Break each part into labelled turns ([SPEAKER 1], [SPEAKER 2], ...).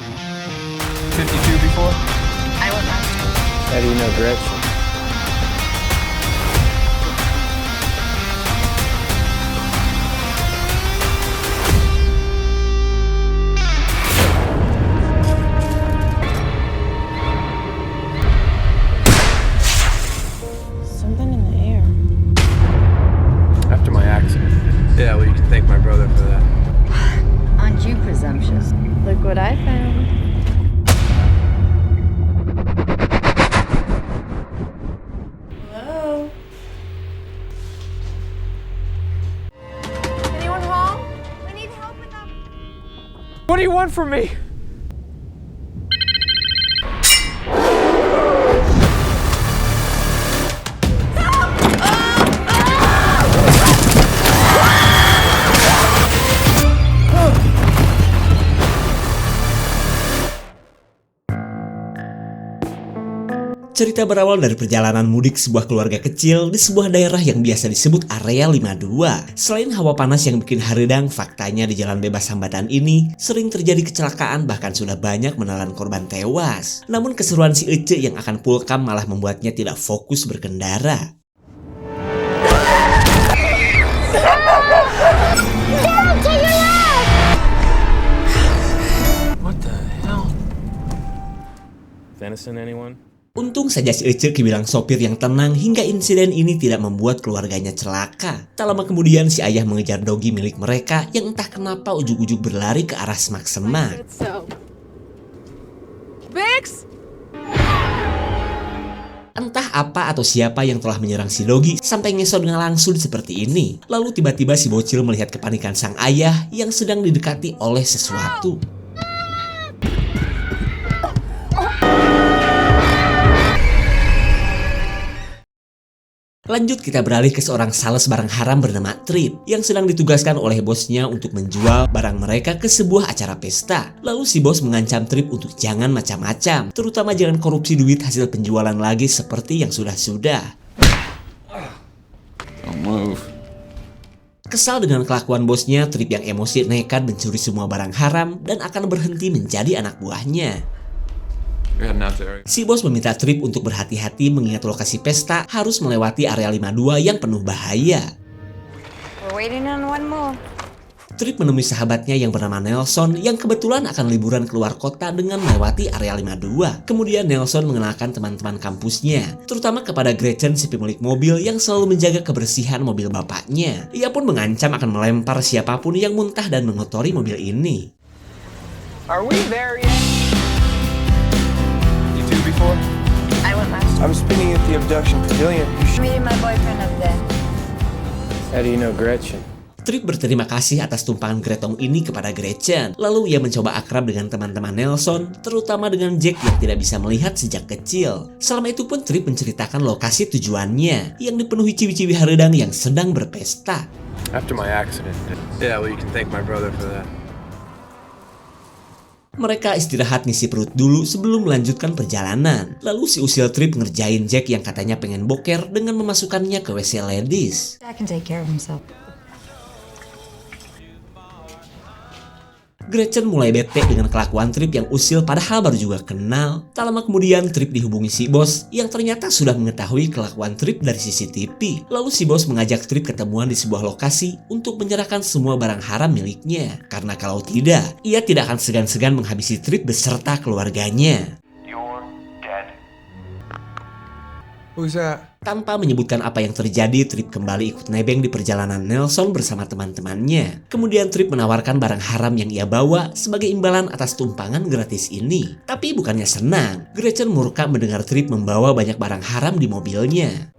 [SPEAKER 1] 52 before?
[SPEAKER 2] I went last.
[SPEAKER 1] How do you know Gretchen?
[SPEAKER 2] Something in the air.
[SPEAKER 1] After my accident. Yeah, well, you can thank my brother for that.
[SPEAKER 2] Aren't you presumptuous? Look what I found. Hello? Anyone home? We need help with that.
[SPEAKER 1] What do you want from me?
[SPEAKER 3] Cerita berawal dari perjalanan mudik sebuah keluarga kecil di sebuah daerah yang biasa disebut Area 52. Selain hawa panas yang bikin haredang, faktanya di jalan bebas hambatan ini sering terjadi kecelakaan, bahkan sudah banyak menelan korban tewas. Namun keseruan si Ece yang akan pulkam malah membuatnya tidak fokus berkendara.
[SPEAKER 1] What the hell? Venison, anyone?
[SPEAKER 3] Untung saja si Ece dibilang sopir yang tenang hingga insiden ini tidak membuat keluarganya celaka. Tak lama kemudian si ayah mengejar dogi milik mereka yang entah kenapa ujug-ujug berlari ke arah semak-semak.
[SPEAKER 2] Bix!
[SPEAKER 3] Entah apa atau siapa yang telah menyerang si dogi sampai ngesot dengan langsung seperti ini. Lalu tiba-tiba si bocil melihat kepanikan sang ayah yang sedang didekati oleh sesuatu. Lanjut kita beralih ke seorang sales barang haram bernama Trip yang sedang ditugaskan oleh bosnya untuk menjual barang mereka ke sebuah acara pesta. Lalu si bos mengancam Trip untuk jangan macam-macam, terutama jangan korupsi duit hasil penjualan lagi seperti yang sudah-sudah.
[SPEAKER 1] Don't move.
[SPEAKER 3] Kesal dengan kelakuan bosnya, Trip yang emosi nekat mencuri semua barang haram dan akan berhenti menjadi anak buahnya. Si bos meminta Trip untuk berhati-hati mengingat lokasi pesta harus melewati area 52 yang penuh bahaya.
[SPEAKER 2] We're waiting on one more.
[SPEAKER 3] Trip menemui sahabatnya yang bernama Nelson yang kebetulan akan liburan keluar kota dengan melewati area 52. Kemudian Nelson mengenalkan teman-teman kampusnya, terutama kepada Gretchen si pemilik mobil yang selalu menjaga kebersihan mobil bapaknya. Ia pun mengancam akan melempar siapapun yang muntah dan mengotori mobil ini.
[SPEAKER 1] Are we there yet? Before?
[SPEAKER 2] I went last.
[SPEAKER 1] I'm spinning at the abduction pavilion.
[SPEAKER 2] Meeting my boyfriend up there.
[SPEAKER 1] How do you know Gretchen?
[SPEAKER 3] Trip berterima kasih atas tumpangan gretong ini kepada Gretchen. Lalu ia mencoba akrab dengan teman-teman Nelson, terutama dengan Jack yang tidak bisa melihat sejak kecil. Selama itu pun Trip menceritakan lokasi tujuannya yang dipenuhi ciwi-ciwi haredang yang sedang berpesta.
[SPEAKER 1] After my accident. Yeah, well, you can thank my brother for that.
[SPEAKER 3] Mereka istirahat ngisi perut dulu sebelum melanjutkan perjalanan. Lalu si usil Trip ngerjain Jack yang katanya pengen boker dengan memasukkannya ke WC ladies.
[SPEAKER 2] Jack can take care of himself.
[SPEAKER 3] Gretchen mulai bete dengan kelakuan Trip yang usil padahal baru juga kenal. Tak lama kemudian Trip dihubungi si bos yang ternyata sudah mengetahui kelakuan Trip dari CCTV. Lalu si bos mengajak Trip ketemuan di sebuah lokasi untuk menyerahkan semua barang haram miliknya. Karena kalau tidak, ia tidak akan segan-segan menghabisi Trip beserta keluarganya.
[SPEAKER 1] You're dead. Who's that?
[SPEAKER 3] Tanpa menyebutkan apa yang terjadi, Trip kembali ikut nebeng di perjalanan Nelson bersama teman-temannya. Kemudian Trip menawarkan barang haram yang ia bawa sebagai imbalan atas tumpangan gratis ini. Tapi bukannya senang, Gretchen murka mendengar Trip membawa banyak barang haram di mobilnya.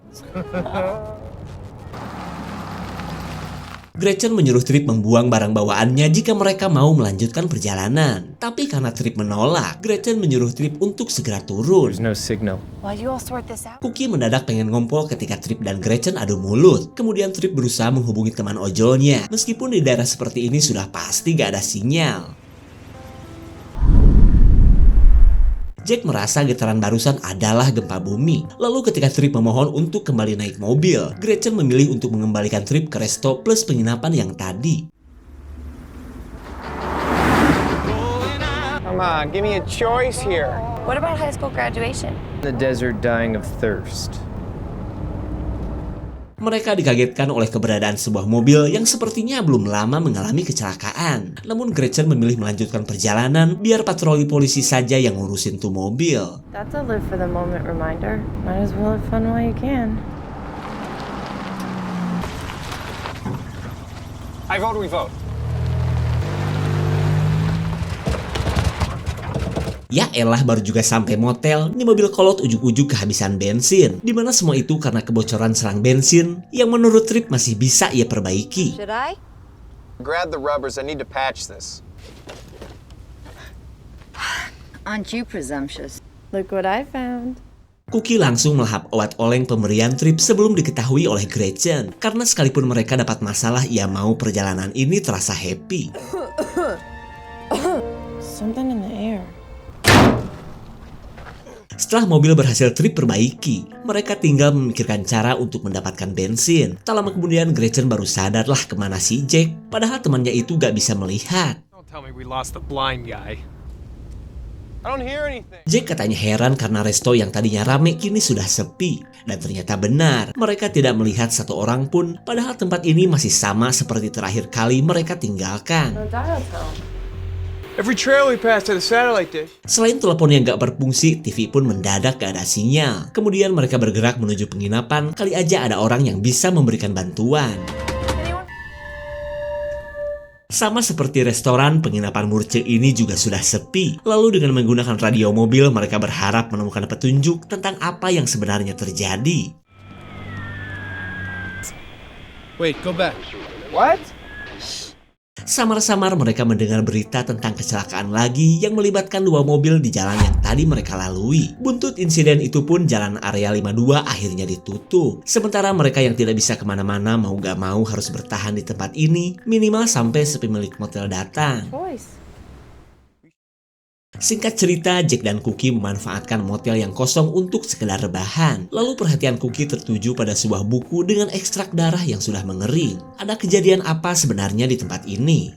[SPEAKER 3] Gretchen menyuruh Trip membuang barang bawaannya jika mereka mau melanjutkan perjalanan. Tapi karena Trip menolak, Gretchen menyuruh Trip untuk segera turun.
[SPEAKER 1] There's no signal.
[SPEAKER 2] While you all sort this out.
[SPEAKER 3] Cookie mendadak pengen ngompol ketika Trip dan Gretchen adu mulut. Kemudian Trip berusaha menghubungi teman ojolnya. Meskipun di daerah seperti ini sudah pasti gak ada sinyal. Jack merasa getaran barusan adalah gempa bumi. Lalu ketika Trip memohon untuk kembali naik mobil, Gretchen memilih untuk mengembalikan Trip ke resto plus penginapan yang tadi.
[SPEAKER 1] I
[SPEAKER 4] Come on, give me a choice here.
[SPEAKER 5] What about high school graduation?
[SPEAKER 1] In the desert dying of thirst.
[SPEAKER 3] Mereka dikagetkan oleh keberadaan sebuah mobil yang sepertinya belum lama mengalami kecelakaan. Namun Gretchen memilih melanjutkan perjalanan biar patroli polisi saja yang ngurusin tuh mobil.
[SPEAKER 5] That's a live for the moment reminder. Might as well have fun while you can.
[SPEAKER 4] I vote we vote.
[SPEAKER 3] Ya elah, baru juga sampai motel, nih mobil kolot ujuk-ujuk kehabisan bensin. Dimana semua itu karena kebocoran selang bensin yang menurut Trip masih bisa ia perbaiki.
[SPEAKER 2] Should I?
[SPEAKER 4] Grab the rubbers, I need to patch this.
[SPEAKER 2] Aren't you presumptuous?
[SPEAKER 5] Look what I found.
[SPEAKER 3] Cookie langsung melahap obat oleng pemberian Trip sebelum diketahui oleh Gretchen. Karena sekalipun mereka dapat masalah, ia mau perjalanan ini terasa happy.
[SPEAKER 5] Something in the air.
[SPEAKER 3] Setelah mobil berhasil Trip perbaiki, mereka tinggal memikirkan cara untuk mendapatkan bensin. Tak lama kemudian Gretchen baru sadarlah kemana si Jack, padahal temannya itu gak bisa melihat.
[SPEAKER 6] Don't tell me we lost the blind guy.
[SPEAKER 4] I don't hear anything.
[SPEAKER 3] Jack katanya heran karena resto yang tadinya rame kini sudah sepi. Dan ternyata benar, mereka tidak melihat satu orang pun, padahal tempat ini masih sama seperti terakhir kali mereka tinggalkan.
[SPEAKER 5] No dial tone.
[SPEAKER 4] Every trail we pass to the satellite dish.
[SPEAKER 3] Selain telepon yang gak berfungsi, TV pun mendadak gak ada sinyal. Kemudian mereka bergerak menuju penginapan, kali aja ada orang yang bisa memberikan bantuan. Sama seperti restoran, penginapan Murche ini juga sudah sepi. Lalu dengan menggunakan radio mobil, mereka berharap menemukan petunjuk tentang apa yang sebenarnya terjadi.
[SPEAKER 1] Wait, go back.
[SPEAKER 4] What?
[SPEAKER 3] Samar-samar mereka mendengar berita tentang kecelakaan lagi yang melibatkan dua mobil di jalan yang tadi mereka lalui. Buntut insiden itu pun jalan area 52 akhirnya ditutup. Sementara mereka yang tidak bisa kemana-mana mau gak mau harus bertahan di tempat ini minimal sampai si pemilik motel datang.
[SPEAKER 5] Voice.
[SPEAKER 3] Singkat cerita, Jack dan Cookie memanfaatkan motel yang kosong untuk sekedar rebahan. Lalu perhatian Cookie tertuju pada sebuah buku dengan ekstrak darah yang sudah mengering. Ada kejadian apa sebenarnya di tempat ini?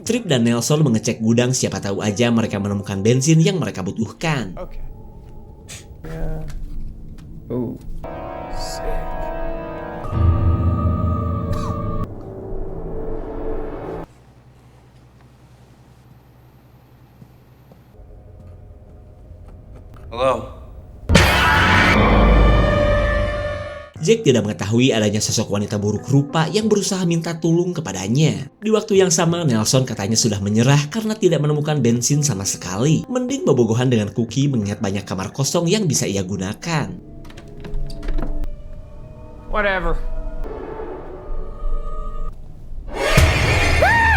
[SPEAKER 3] Trip dan Nelson mengecek gudang, siapa tahu aja mereka menemukan bensin yang mereka butuhkan.
[SPEAKER 4] Okay.
[SPEAKER 1] Oh. Hello.
[SPEAKER 3] Jack tidak mengetahui adanya sosok wanita buruk rupa yang berusaha minta tolong kepadanya. Di waktu yang sama, Nelson katanya sudah menyerah karena tidak menemukan bensin sama sekali. Mending bobogohan dengan Cookie mengingat banyak kamar kosong yang bisa ia gunakan.
[SPEAKER 4] Whatever.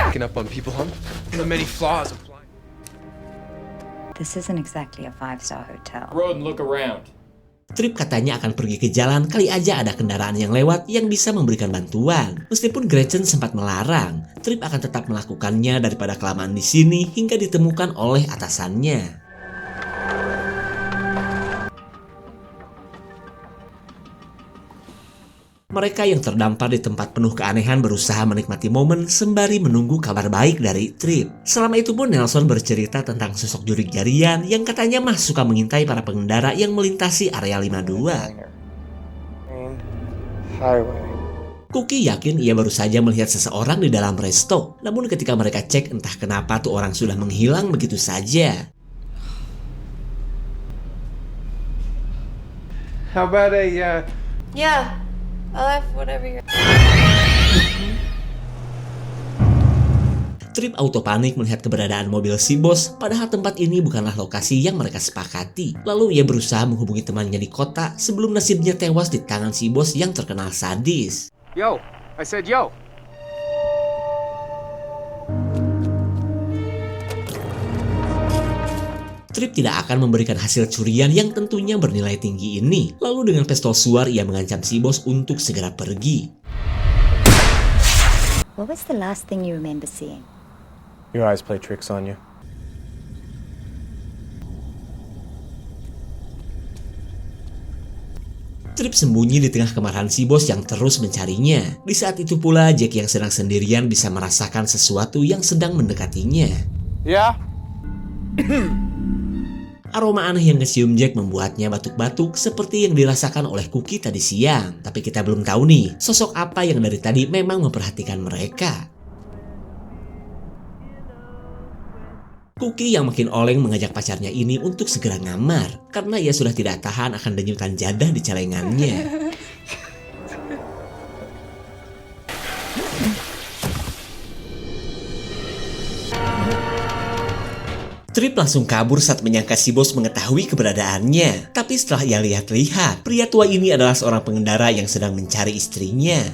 [SPEAKER 1] Picking up on people, huh? The many flaws of flying.
[SPEAKER 2] This isn't exactly a 5-star hotel.
[SPEAKER 6] Road and look around.
[SPEAKER 3] Trip katanya akan pergi ke jalan, kali aja ada kendaraan yang lewat yang bisa memberikan bantuan. Meskipun Gretchen sempat melarang, Trip akan tetap melakukannya daripada kelamaan di sini hingga ditemukan oleh atasannya. Mereka yang terdampar di tempat penuh keanehan berusaha menikmati momen sembari menunggu kabar baik dari Trip. Selama itu pun Nelson bercerita tentang sosok jurik jarian yang katanya mah suka mengintai para pengendara yang melintasi area 52.
[SPEAKER 4] Highway.
[SPEAKER 3] Cookie yakin ia baru saja melihat seseorang di dalam resto. Namun ketika mereka cek, entah kenapa tuh orang sudah menghilang begitu saja.
[SPEAKER 4] How about a
[SPEAKER 5] Yeah. I'll have whatever you're...
[SPEAKER 3] Trip auto panik melihat keberadaan mobil si bos, padahal tempat ini bukanlah lokasi yang mereka sepakati. Lalu ia berusaha menghubungi temannya di kota sebelum nasibnya tewas di tangan si bos yang terkenal sadis.
[SPEAKER 4] Yo, I said yo.
[SPEAKER 3] Trip tidak akan memberikan hasil curian yang tentunya bernilai tinggi ini. Lalu dengan pistol suar ia mengancam si bos untuk segera pergi.
[SPEAKER 2] What was the last thing you remember seeing?
[SPEAKER 7] Your eyes play tricks on you.
[SPEAKER 3] Trip sembunyi di tengah kemarahan si bos yang terus mencarinya. Di saat itu pula Jack yang sedang sendirian bisa merasakan sesuatu yang sedang mendekatinya.
[SPEAKER 4] Yeah?
[SPEAKER 3] Aroma aneh yang kecium Jack membuatnya batuk-batuk seperti yang dirasakan oleh Cookie tadi siang. Tapi kita belum tahu nih, sosok apa yang dari tadi memang memperhatikan mereka. Cookie yang makin oleng mengajak pacarnya ini untuk segera ngamar karena ia sudah tidak tahan akan denyutan jadah di celengannya. Trip langsung kabur saat menyangka si bos mengetahui keberadaannya. Tapi setelah ia lihat-lihat, pria tua ini adalah seorang pengendara yang sedang mencari istrinya.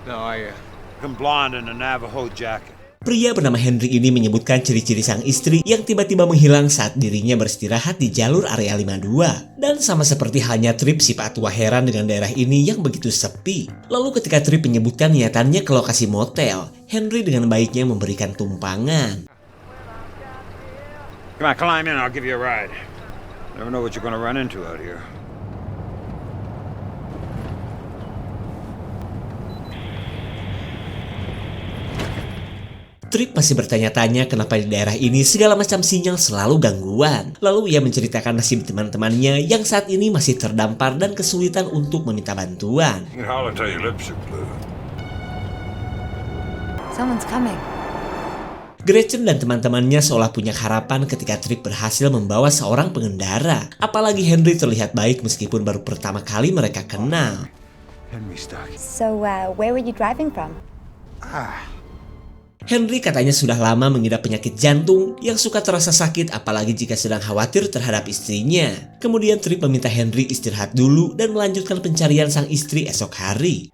[SPEAKER 6] No,
[SPEAKER 8] Looking blonde in a Navajo jacket.
[SPEAKER 3] Pria bernama Henry ini menyebutkan ciri-ciri sang istri yang tiba-tiba menghilang saat dirinya beristirahat di jalur area 52. Dan sama seperti halnya Trip, si pak tua heran dengan daerah ini yang begitu sepi. Lalu ketika Trip menyebutkan niatannya ke lokasi motel, Henry dengan baiknya memberikan tumpangan.
[SPEAKER 8] Come on, climb in, I'll give you a ride. Never know what you're gonna run into out here.
[SPEAKER 3] Trip masih bertanya-tanya kenapa di daerah ini segala macam sinyal selalu gangguan. Lalu ia menceritakan nasib teman-temannya yang saat ini masih terdampar dan kesulitan untuk meminta bantuan.
[SPEAKER 8] You can holler till your lips are blue.
[SPEAKER 2] Someone's coming.
[SPEAKER 3] Gretchen dan teman-temannya seolah punya harapan ketika Trip berhasil membawa seorang pengendara. Apalagi Henry terlihat baik meskipun baru pertama kali mereka kenal.
[SPEAKER 8] Henry stuck.
[SPEAKER 2] So, where were you driving from?
[SPEAKER 3] Henry katanya sudah lama mengidap penyakit jantung yang suka terasa sakit apalagi jika sedang khawatir terhadap istrinya. Kemudian Trip meminta Henry istirahat dulu dan melanjutkan pencarian sang istri esok hari.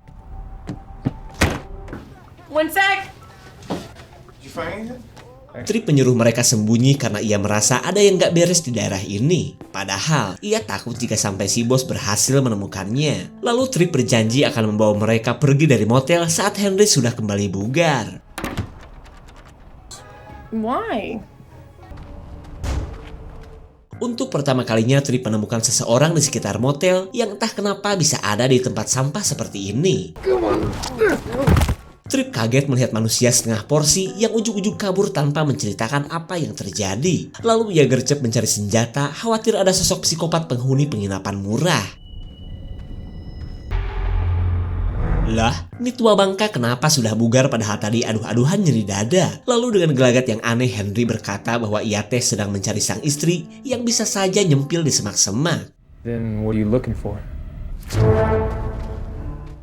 [SPEAKER 5] One sec!
[SPEAKER 3] Trip menyuruh mereka sembunyi karena ia merasa ada yang gak beres di daerah ini. Padahal, ia takut jika sampai si bos berhasil menemukannya. Lalu Trip berjanji akan membawa mereka pergi dari motel saat Henry sudah kembali bugar.
[SPEAKER 5] Why?
[SPEAKER 3] Untuk pertama kalinya Trip menemukan seseorang di sekitar motel yang entah kenapa bisa ada di tempat sampah seperti ini. Trip kaget melihat manusia setengah porsi yang ujug-ujug kabur tanpa menceritakan apa yang terjadi. Lalu ia gercep mencari senjata, khawatir ada sosok psikopat penghuni penginapan murah. Lah, ini tua bangka kenapa sudah bugar padahal tadi aduh-aduhan nyeri dada? Lalu dengan gelagat yang aneh Henry berkata bahwa ia teh sedang mencari sang istri yang bisa saja nyempil di semak-semak.
[SPEAKER 7] Then what are you looking for?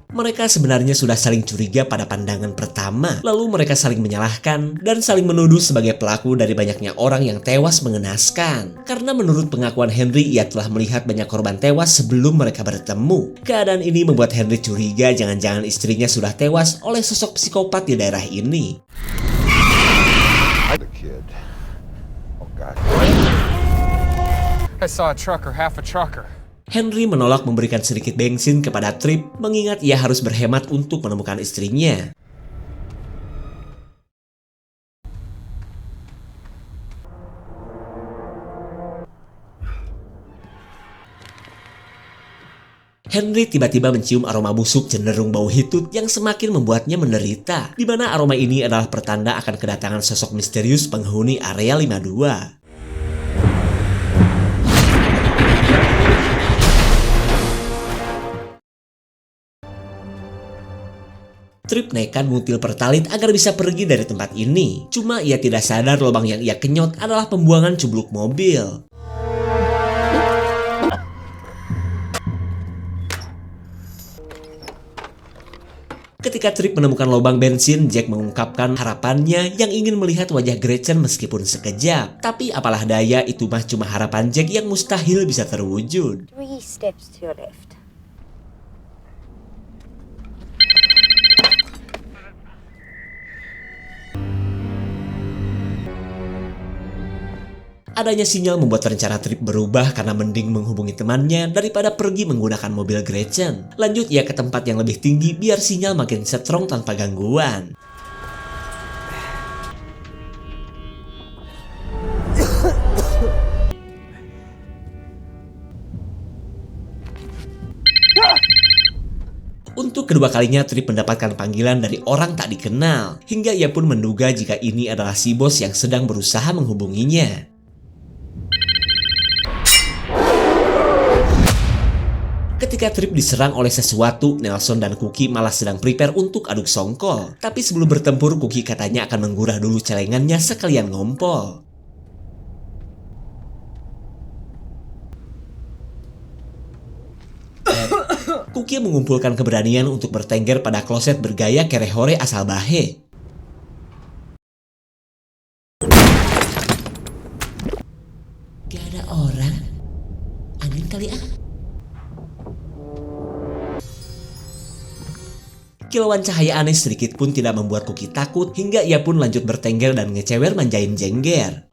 [SPEAKER 3] Mereka sebenarnya sudah saling curiga pada pandangan pertama, lalu mereka saling menyalahkan dan saling menuduh sebagai pelaku dari banyaknya orang yang tewas mengenaskan. Karena menurut pengakuan Henry, ia telah melihat banyak korban tewas sebelum mereka bertemu. Keadaan ini membuat Henry curiga jangan-jangan istrinya sudah tewas oleh sosok psikopat di daerah ini.
[SPEAKER 8] The kid. Oh God.
[SPEAKER 6] I saw a trucker, half a trucker.
[SPEAKER 3] Henry menolak memberikan sedikit bensin kepada Trip, mengingat ia harus berhemat untuk menemukan istrinya. Henry tiba-tiba mencium aroma busuk cenderung bau hitut yang semakin membuatnya menderita, di mana aroma ini adalah pertanda akan kedatangan sosok misterius penghuni area 52. Trip nekat mengutil pertalit agar bisa pergi dari tempat ini. Cuma ia tidak sadar lubang yang ia kenyot adalah pembuangan cubluk mobil. Ketika Trip menemukan lubang bensin, Jack mengungkapkan harapannya yang ingin melihat wajah Gretchen meskipun sekejap. Tapi apalah daya, itu mah cuma harapan Jack yang mustahil bisa terwujud.
[SPEAKER 2] 3 steps to your left.
[SPEAKER 3] Adanya sinyal membuat rencana Trip berubah karena mending menghubungi temannya daripada pergi menggunakan mobil Gretchen. Lanjut ia ke tempat yang lebih tinggi biar sinyal makin strong tanpa gangguan. Untuk kedua kalinya Trip mendapatkan panggilan dari orang tak dikenal, hingga ia pun menduga jika ini adalah si bos yang sedang berusaha menghubunginya. Ketika Trip diserang oleh sesuatu, Nelson dan Cookie malah sedang prepare untuk aduk songkol. Tapi sebelum bertempur, Cookie katanya akan menggurah dulu celengannya sekalian ngompol. Cookie mengumpulkan keberanian untuk bertengger pada kloset bergaya kerehore asal bahe. Gak ada orang? Angin kali ah? Kilauan cahaya aneh sedikit pun tidak membuat Cookie takut, hingga ia pun lanjut bertengger dan ngecewer manjain Jengger.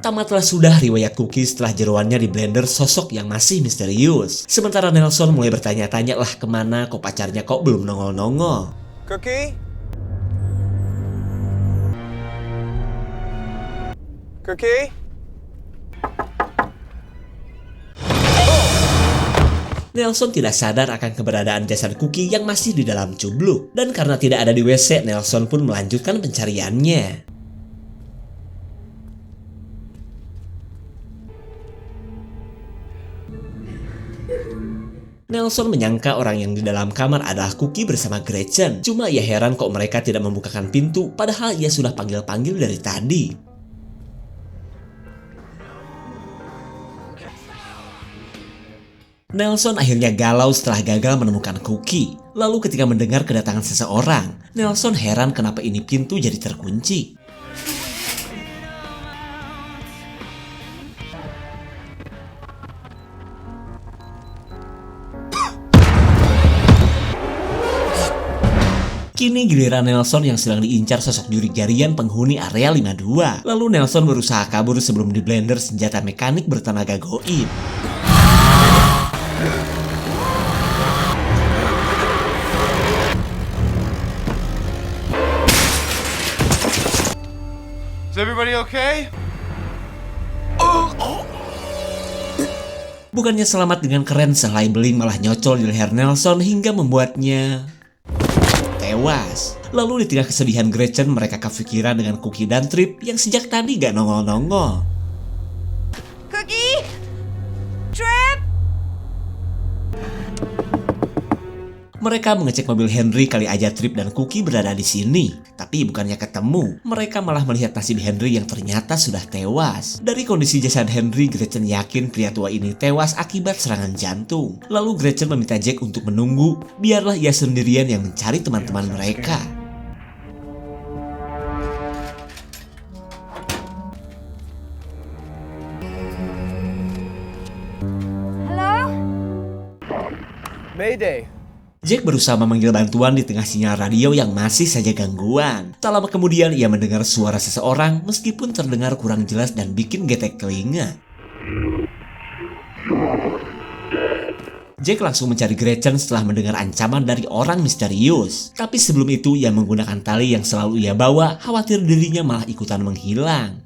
[SPEAKER 3] Tamatlah sudah riwayat Cookie setelah jeroannya di blender sosok yang masih misterius. Sementara Nelson mulai bertanya-tanya lah kemana kok pacarnya kok belum nongol-nongol.
[SPEAKER 6] Cookie? Cookie?
[SPEAKER 3] Nelson tidak sadar akan keberadaan jasad Cookie yang masih di dalam cubluk. Dan karena tidak ada di WC, Nelson pun melanjutkan pencariannya. Nelson menyangka orang yang di dalam kamar adalah Cookie bersama Gretchen. Cuma ia heran kok mereka tidak membukakan pintu, padahal ia sudah panggil-panggil dari tadi. Nelson akhirnya galau setelah gagal menemukan Cookie. Lalu ketika mendengar kedatangan seseorang, Nelson heran kenapa ini pintu jadi terkunci. Kini giliran Nelson yang sedang diincar sosok juri jarian penghuni area 52. Lalu Nelson berusaha kabur sebelum di blender senjata mekanik bertenaga goib.
[SPEAKER 6] Is everybody okay?
[SPEAKER 3] Bukannya selamat dengan keren, sehelai beling malah nyocol di leher Nelson hingga membuatnya tewas. Lalu di tengah kesedihan Gretchen, mereka kepikiran dengan Cookie dan Trip yang sejak tadi gak nongol-nongol.
[SPEAKER 2] Cookie? Trip?
[SPEAKER 3] Mereka mengecek mobil Henry, kali aja Trip dan Cookie berada di sini. Tapi bukannya ketemu, mereka malah melihat nasib Henry yang ternyata sudah tewas. Dari kondisi jasad Henry, Gretchen yakin pria tua ini tewas akibat serangan jantung. Lalu Gretchen meminta Jack untuk menunggu, biarlah ia sendirian yang mencari teman-teman mereka.
[SPEAKER 2] Halo?
[SPEAKER 1] Mayday.
[SPEAKER 3] Jack berusaha memanggil bantuan di tengah sinyal radio yang masih saja gangguan. Tak lama kemudian ia mendengar suara seseorang meskipun terdengar kurang jelas dan bikin getek telinga. Jack langsung mencari Gretchen setelah mendengar ancaman dari orang misterius. Tapi sebelum itu ia menggunakan tali yang selalu ia bawa, khawatir dirinya malah ikutan menghilang.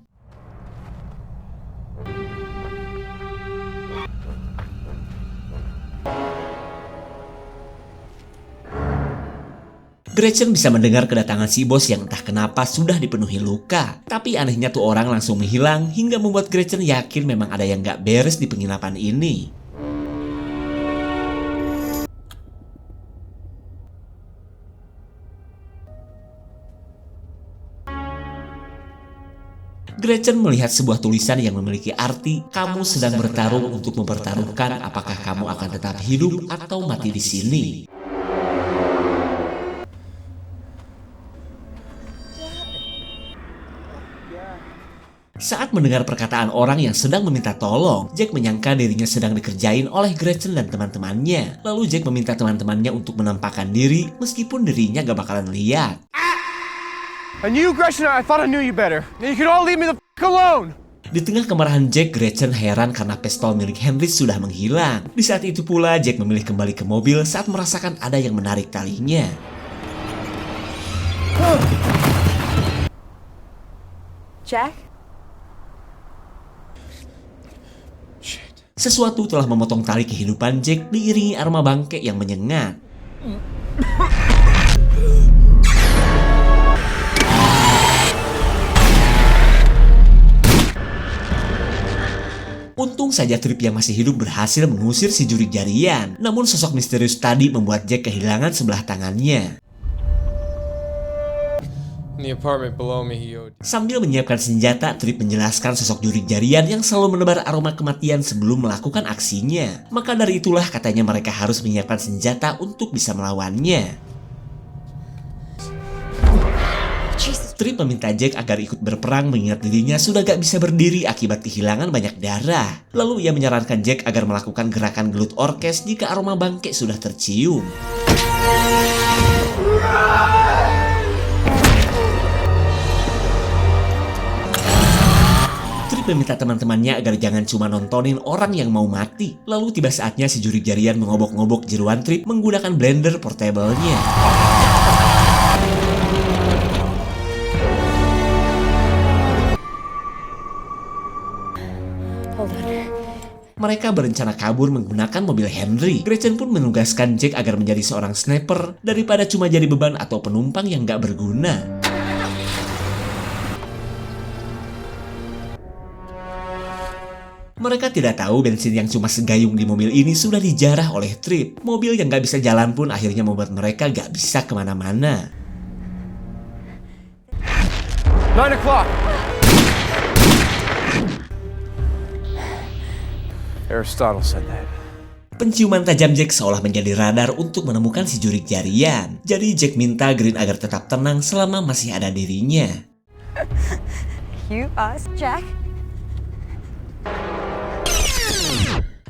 [SPEAKER 3] Gretchen bisa mendengar kedatangan si bos yang entah kenapa sudah dipenuhi luka. Tapi anehnya tuh orang langsung menghilang hingga membuat Gretchen yakin memang ada yang gak beres di penginapan ini. Gretchen melihat sebuah tulisan yang memiliki arti, "Kamu sedang bertarung untuk mempertaruhkan apakah kamu akan tetap hidup atau mati di sini." Saat mendengar perkataan orang yang sedang meminta tolong, Jack menyangka dirinya sedang dikerjain oleh Gretchen dan teman-temannya. Lalu Jack meminta teman-temannya untuk menampakkan diri meskipun dirinya gak bakalan lihat.
[SPEAKER 1] I knew Gretchen, I thought I knew you better. You can all leave me the f*** alone.
[SPEAKER 3] Di tengah kemarahan Jack, Gretchen heran karena pistol milik Henry sudah menghilang. Di saat itu pula, Jack memilih kembali ke mobil saat merasakan ada yang menarik talinya.
[SPEAKER 5] Jack?
[SPEAKER 3] Sesuatu telah memotong tali kehidupan Jack diiringi aroma bangke yang menyengat. Untung saja Tripp yang masih hidup berhasil mengusir si juri jarian. Namun sosok misterius tadi membuat Jack kehilangan sebelah tangannya.
[SPEAKER 1] In the apartment below me, he OD'd.
[SPEAKER 3] Sambil menyiapkan senjata, Tripp menjelaskan sosok juri jarian yang selalu menebar aroma kematian sebelum melakukan aksinya. Maka dari itulah katanya mereka harus menyiapkan senjata untuk bisa melawannya. Tripp meminta Jack agar ikut berperang mengingat dirinya sudah gak bisa berdiri akibat kehilangan banyak darah. Lalu ia menyarankan Jack agar melakukan gerakan gelut orkes jika aroma bangke sudah tercium. Tripp meminta teman-temannya agar jangan cuma nontonin orang yang mau mati. Lalu tiba saatnya si juri jarian mengobok-ngobok jeruan Tripp menggunakan blender portable-nya. Mereka berencana kabur menggunakan mobil Henry. Gretchen pun menugaskan Jack agar menjadi seorang sniper daripada cuma jadi beban atau penumpang yang gak berguna. Mereka tidak tahu bensin yang cuma segayung di mobil ini sudah dijarah oleh Tripp. Mobil yang gak bisa jalan pun akhirnya membuat mereka gak bisa kemana-mana.
[SPEAKER 4] 9 o'clock. Aristotle said that.
[SPEAKER 3] Penciuman tajam Jack seolah menjadi radar untuk menemukan si juri jarian. Jadi Jack minta Green agar tetap tenang selama masih ada dirinya.
[SPEAKER 5] You, us, Jack?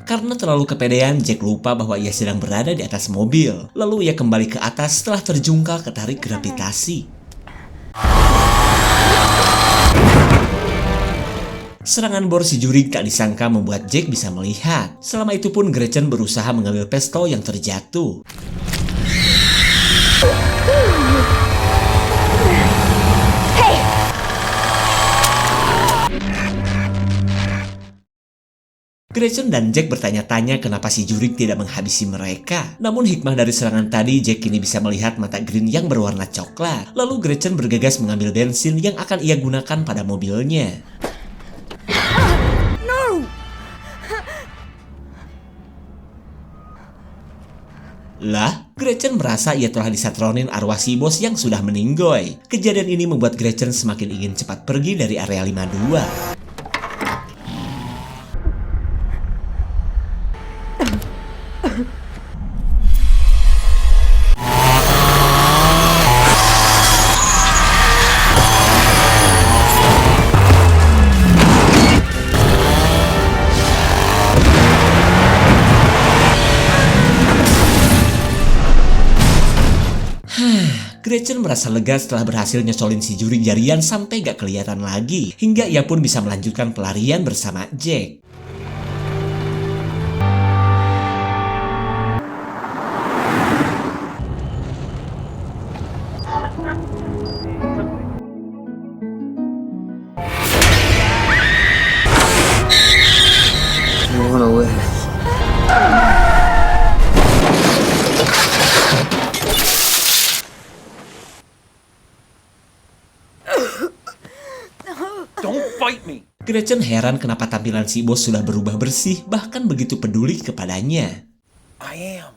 [SPEAKER 3] Karena terlalu kepedean, Jack lupa bahwa ia sedang berada di atas mobil. Lalu ia kembali ke atas setelah terjungkal ketarik gravitasi. Serangan bor si juri tak disangka membuat Jack bisa melihat. Selama itu pun Gretchen berusaha mengambil pistol yang terjatuh. Gretchen dan Jack bertanya-tanya kenapa si juri tidak menghabisi mereka. Namun hikmah dari serangan tadi, Jack kini bisa melihat mata Green yang berwarna coklat. Lalu Gretchen bergegas mengambil bensin yang akan ia gunakan pada mobilnya. Lah, Gretchen merasa ia telah disatronin arwah si bos yang sudah meninggoy. Kejadian ini membuat Gretchen semakin ingin cepat pergi dari area 52. Gretchen merasa lega setelah berhasil nyocolin si juri jarian sampai gak kelihatan lagi. Hingga ia pun bisa melanjutkan pelarian bersama Jack. Gretchen heran kenapa tampilan si bos sudah berubah bersih, bahkan begitu peduli kepadanya.
[SPEAKER 4] I am.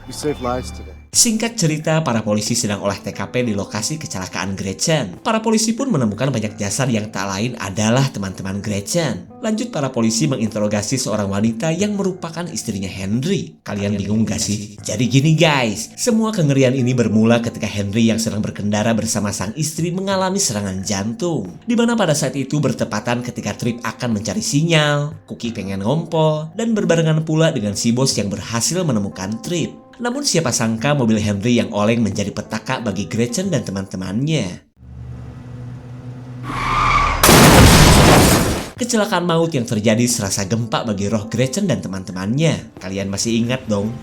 [SPEAKER 4] You saved lives today.
[SPEAKER 3] Singkat cerita, para polisi sedang olah TKP di lokasi kecelakaan Gretchen. Para polisi pun menemukan banyak jasad yang tak lain adalah teman-teman Gretchen. Lanjut, para polisi menginterogasi seorang wanita yang merupakan istrinya Henry. Kalian bingung gak sih? Jadi gini guys, semua kengerian ini bermula ketika Henry yang sedang berkendara bersama sang istri mengalami serangan jantung. Dimana pada saat itu bertepatan ketika Tripp akan mencari sinyal, Cookie pengen ngompol, dan berbarengan pula dengan si bos yang berhasil menemukan Tripp. Namun siapa sangka mobil Henry yang oleng menjadi petaka bagi Gretchen dan teman-temannya. Kecelakaan maut yang terjadi serasa gempa bagi roh Gretchen dan teman-temannya. Kalian masih ingat dong?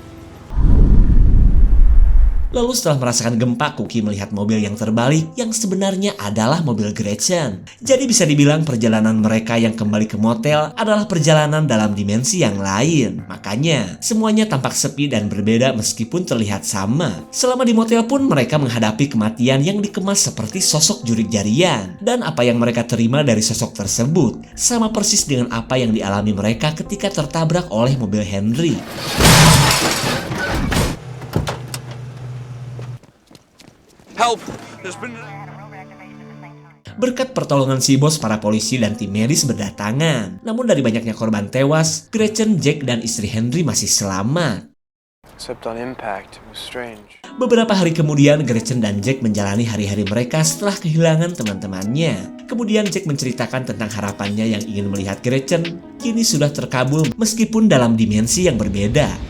[SPEAKER 3] Lalu setelah merasakan gempa, Cookie melihat mobil yang terbalik yang sebenarnya adalah mobil Gretchen. Jadi bisa dibilang perjalanan mereka yang kembali ke motel adalah perjalanan dalam dimensi yang lain. Makanya, semuanya tampak sepi dan berbeda meskipun terlihat sama. Selama di motel pun mereka menghadapi kematian yang dikemas seperti sosok jurik jarian. Dan apa yang mereka terima dari sosok tersebut sama persis dengan apa yang dialami mereka ketika tertabrak oleh mobil Henry.
[SPEAKER 6] Help! There's been...
[SPEAKER 3] Berkat pertolongan si bos, para polisi dan tim medis berdatangan. Namun dari banyaknya korban tewas, Gretchen, Jack, dan istri Henry masih selamat.
[SPEAKER 1] Except on impact, it was strange.
[SPEAKER 3] Beberapa hari kemudian, Gretchen dan Jack menjalani hari-hari mereka setelah kehilangan teman-temannya. Kemudian Jack menceritakan tentang harapannya yang ingin melihat Gretchen kini sudah terkabul meskipun dalam dimensi yang berbeda.